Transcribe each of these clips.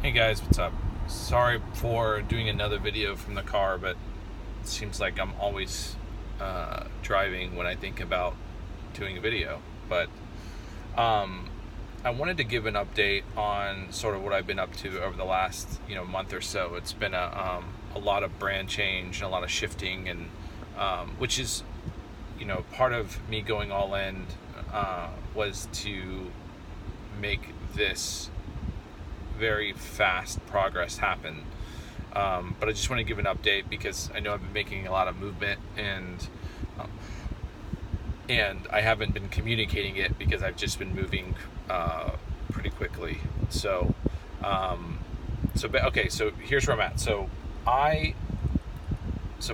Hey guys, what's up? Sorry for doing another video from the car, but it seems like I'm always driving when I think about doing a video. But I wanted to give an update on sort of what I've been up to over the last month or so. It's been a lot of brand change and a lot of shifting, and which is part of me going all in was to make this very fast progress happen. But I just want to give an update because I know I've been making a lot of movement, and I haven't been communicating it because I've just been moving pretty quickly. So here's where I'm at. So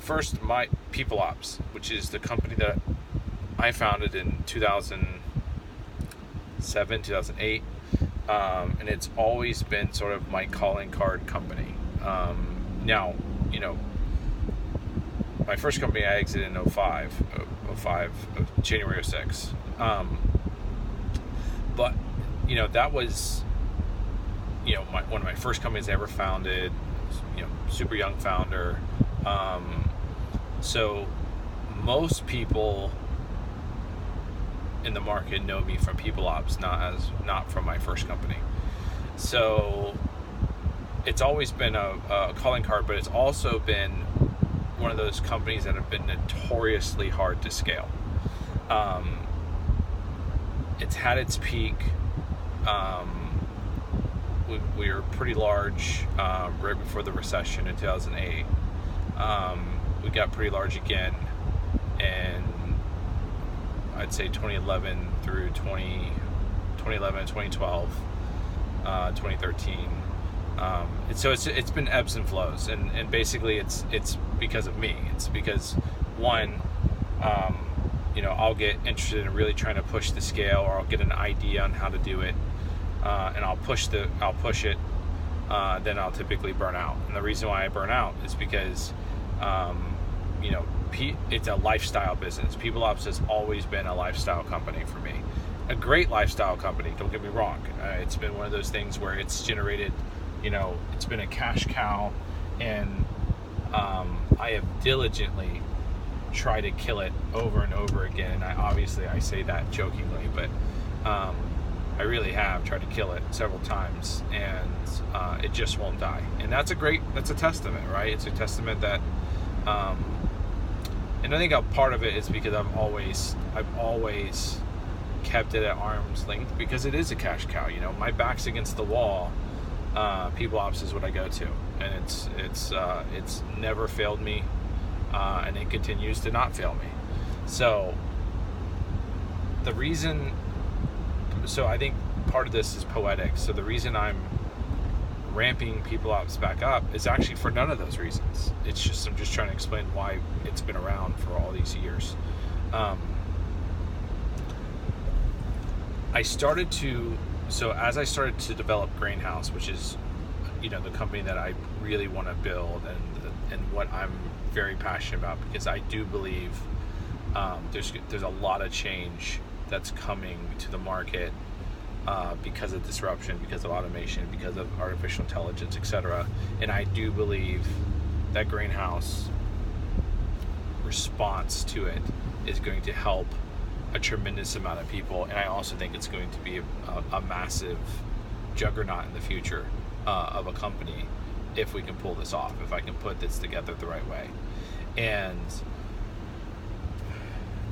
first, my PeopleOps, which is the company that I founded in 2007, 2008. And it's always been sort of my calling card company. Now, my first company I exited in 05, January 06. But, that was, one of my first companies I ever founded, super young founder. So most people in the market know me from PeopleOps, not from my first company. So it's always been a calling card, but it's also been one of those companies that have been notoriously hard to scale. It's had its peak. We were pretty large right before the recession in 2008. We got pretty large again, and I'd say 2011 through 2011, 2012, 2013. So it's been ebbs and flows, and basically it's because of me. It's because one, I'll get interested in really trying to push the scale, or I'll get an idea on how to do it, and I'll push it. Then I'll typically burn out, and the reason why I burn out is because it's a lifestyle business. PeopleOps has always been a lifestyle company for me. A great lifestyle company, don't get me wrong. It's been one of those things where it's generated, it's been a cash cow, and I have diligently tried to kill it over and over again. And I say that jokingly, but I really have tried to kill it several times, and it just won't die. And that's a testament, right? It's a testament that and I think a part of it is because I've always kept it at arm's length, because it is a cash cow. My back's against the wall. PeopleOps is what I go to, and it's never failed me, and it continues to not fail me. So I think part of this is poetic. So the reason I'm ramping PeopleOps back up is actually for none of those reasons. It's just I'm just trying to explain why it's been around for all these years. As I started to develop Grainhouse, which is the company that I really want to build, and what I'm very passionate about, because I do believe there's a lot of change that's coming to the market because of disruption, because of automation, because of artificial intelligence, etc. And I do believe that Grainhouse response to it is going to help a tremendous amount of people, and I also think it's going to be a massive juggernaut in the future of a company if we can pull this off, if I can put this together the right way.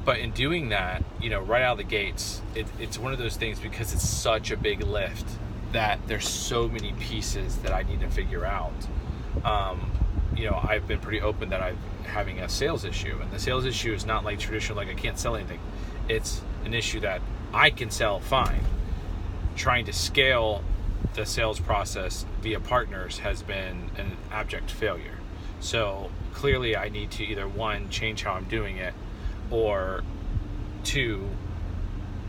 But in doing that, right out of the gates, it's one of those things, because it's such a big lift that there's so many pieces that I need to figure out. I've been pretty open that I'm having a sales issue, and the sales issue is not like traditional, like I can't sell anything. It's an issue that I can sell fine. Trying to scale the sales process via partners has been an abject failure. So clearly I need to either, one, change how I'm doing it, or two,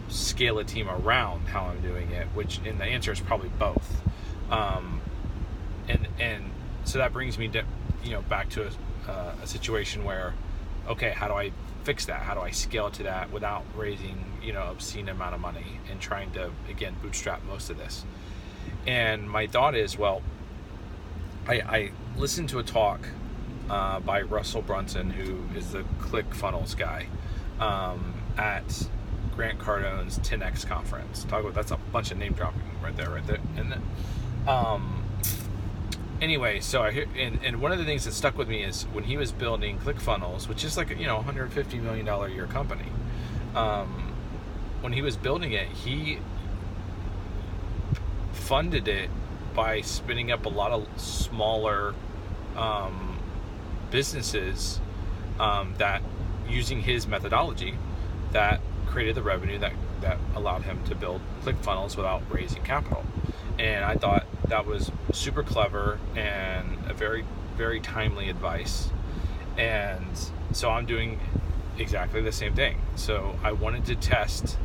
scale a team around how I'm doing it, and the answer is probably both. And so that brings me to, back to a situation where, okay, how do I fix that? How do I scale to that without raising, obscene amount of money and trying to, again, bootstrap most of this? And my thought is, well, I listened to a talk by Russell Brunson, who is the ClickFunnels guy, at Grant Cardone's 10X conference. That's a bunch of name dropping right there. And anyway, so I hear, and one of the things that stuck with me is when he was building ClickFunnels, which is like a $150 million a year company. When he was building it, he funded it by spinning up a lot of smaller businesses that, using his methodology, that created the revenue that allowed him to build ClickFunnels without raising capital. And I thought that was super clever and a very, very timely advice. And so I'm doing exactly the same thing. So I wanted to test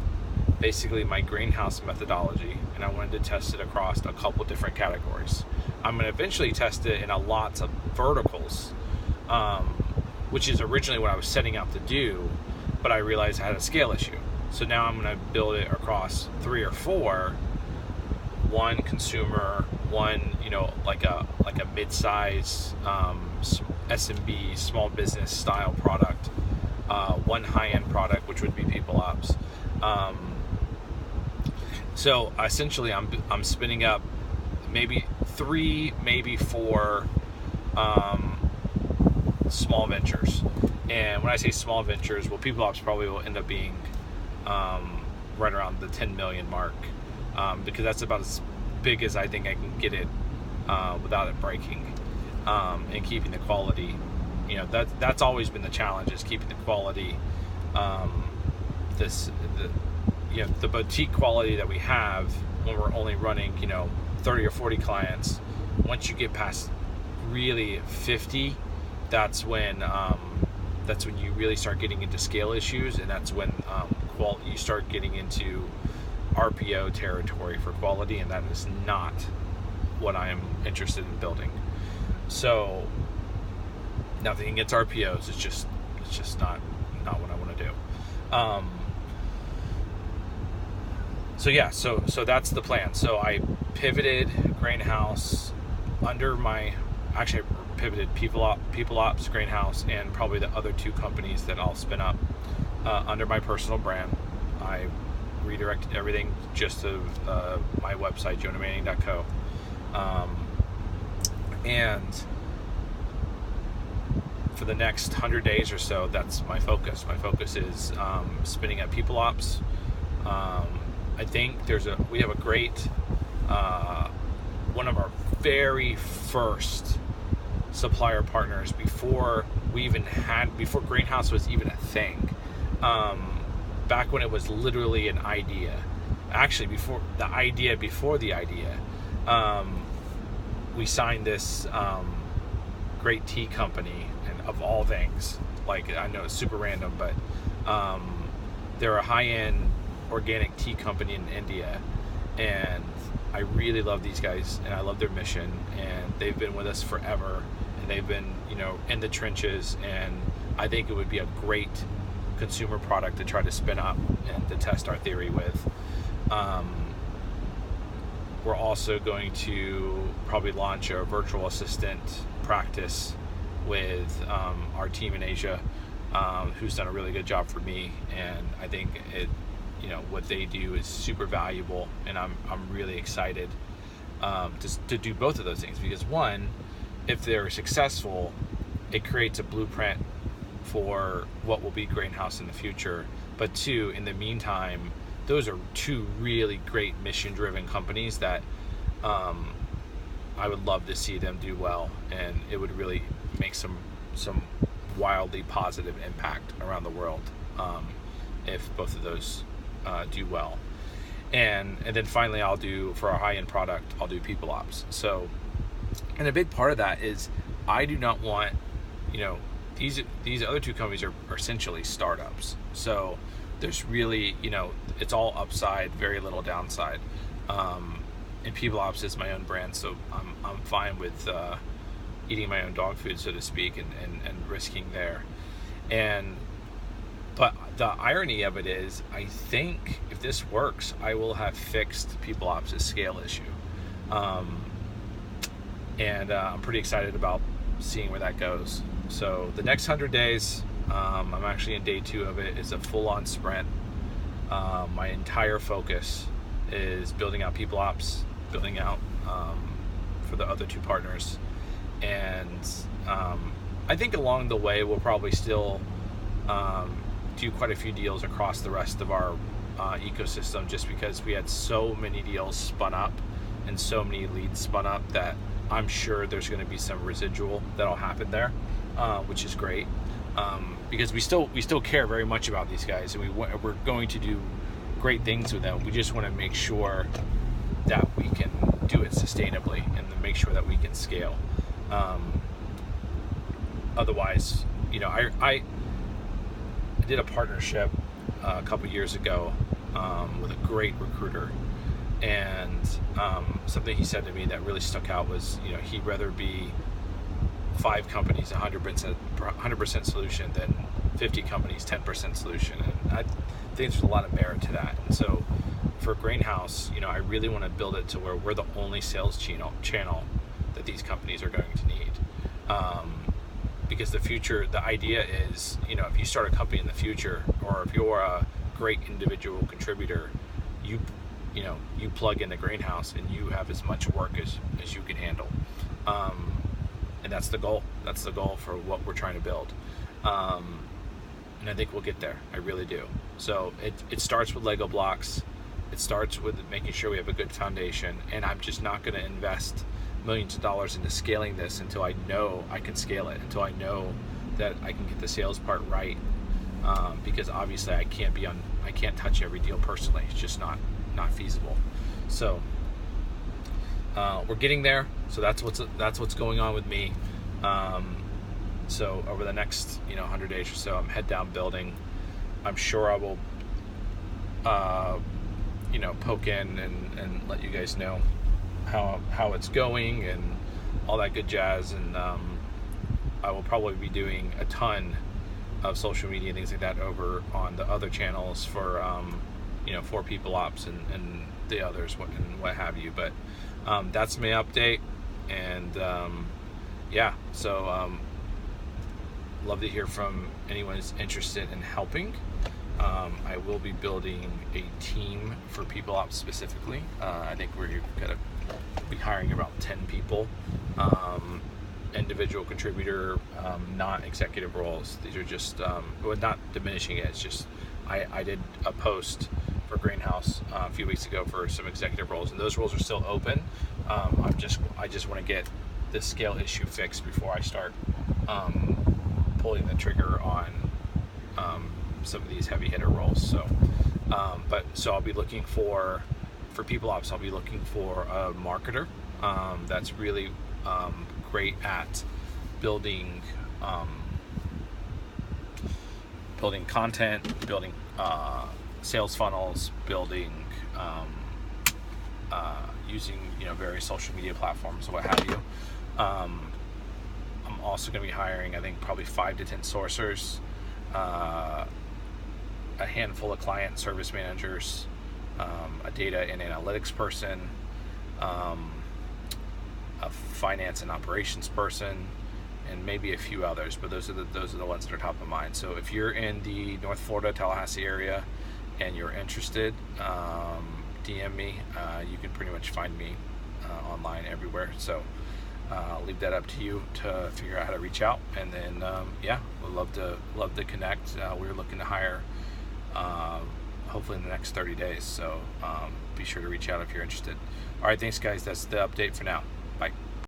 basically my greenhouse methodology, and I wanted to test it across a couple different categories. I'm going to eventually test it in lots of verticals, which is originally what I was setting out to do, but I realized I had a scale issue. So now I'm going to build it across 3 or 4, one consumer, one like a mid-size SMB, small business style product, one high-end product, which would be PeopleOps. So essentially I'm spinning up maybe 3, maybe 4 small ventures. And when I say small ventures, well, PeopleOps probably will end up being right around the 10 million mark, because that's about as big as I think I can get it without it breaking, and keeping the quality. That's always been the challenge, is keeping the quality, the boutique quality that we have when we're only running 30 or 40 clients. Once you get past really 50, that's when you really start getting into scale issues, and that's when you start getting into RPO territory for quality, and that is not what I am interested in building. So nothing against RPOs, it's just not what I want to do. So that's the plan. So I pivoted Grainhouse I pivoted PeopleOps, Grainhouse, and probably the other 2 companies that I'll spin up under my personal brand. I redirected everything just to my website, jonahmanning.co. And for the next 100 days or so, that's my focus. My focus is spinning up PeopleOps. I think we have a great, one of our very first supplier partners before Greenhouse was even a thing. Back when it was literally an idea, actually before the idea, we signed this great tea company, and of all things, like, I know it's super random, but they're a high-end organic tea company in India, and I really love these guys, and I love their mission, and they've been with us forever, and they've been in the trenches, and I think it would be a great consumer product to try to spin up and to test our theory with. We're also going to probably launch a virtual assistant practice with our team in Asia, who's done a really good job for me, and I think what they do is super valuable, and I'm really excited to do both of those things, because one, if they're successful, it creates a blueprint for what will be Grainhouse in the future. But 2, in the meantime, those are 2 really great mission-driven companies that I would love to see them do well, and it would really make some wildly positive impact around the world if both of those do well. And then finally, I'll do, for our high-end product, I'll do PeopleOps. So, and a big part of that is I do not want, these other 2 companies are essentially startups. So there's really, it's all upside, very little downside. And PeopleOps is my own brand, so I'm fine with eating my own dog food, so to speak, and risking there. But the irony of it is, I think if this works, I will have fixed PeopleOps' scale issue. and I'm pretty excited about seeing where that goes. So the next 100 days, I'm actually in day 2 of it. It's a full-on sprint. My entire focus is building out PeopleOps, building out for the other 2 partners, and I think along the way we'll probably still do quite a few deals across the rest of our ecosystem, just because we had so many deals spun up and so many leads spun up that I'm sure there's going to be some residual that'll happen there, which is great, because we still care very much about these guys, and we're going to do great things with them. We just want to make sure that we can do it sustainably and to make sure that we can scale. Otherwise, you know, I did a partnership a couple years ago with a great recruiter, and something he said to me that really stuck out was, you know, he'd rather be 5 companies 100% solution than 50 companies 10% solution. And I think there's a lot of merit to that. And so for Greenhouse, you know, I really want to build it to where we're the only sales channel that these companies are going to need. Because the idea is, you know, if you start a company in the future, or if you're a great individual contributor, you plug in the Greenhouse and you have as much work as you can handle. And that's the goal. That's the goal for what we're trying to build. And I think we'll get there. I really do. So it starts with Lego blocks. It starts with making sure we have a good foundation. And I'm just not going to invest millions of dollars into scaling this until I know I can scale it, until I know that I can get the sales part right. Because obviously I can't touch every deal personally. It's just not feasible. So we're getting there. So that's what's going on with me. So over the next 100 days or so, I'm head down building. I'm sure I will poke in and let you guys know how it's going and all that good jazz. And I will probably be doing a ton of social media and things like that over on the other channels for for PeopleOps and the others and what have you. But that's my update, and so love to hear from anyone who's interested in helping. I will be building a team for PeopleOps specifically. I think we're going to be hiring about 10 people, individual contributor, not executive roles. These are just, not diminishing it. It's just, I did a post for Greenhouse a few weeks ago for some executive roles, and those roles are still open. I just want to get the scale issue fixed before I start pulling the trigger on some of these heavy hitter roles. So, so I'll be looking for PeopleOps. I'll be looking for a marketer that's really great at building content, building sales funnels, building using various social media platforms, what have you. I'm also going to be hiring, I think, probably 5 to 10 sourcers, a handful of client service managers, a data and analytics person, a finance and operations person, and maybe a few others. But those are the ones that are top of mind. So if you're in the North Florida, Tallahassee area, and you're interested, DM me. You can pretty much find me online everywhere. So I'll leave that up to you to figure out how to reach out, and then we'd love to connect. We're looking to hire hopefully in the next 30 days. So be sure to reach out if you're interested. All right, thanks guys. That's the update for now.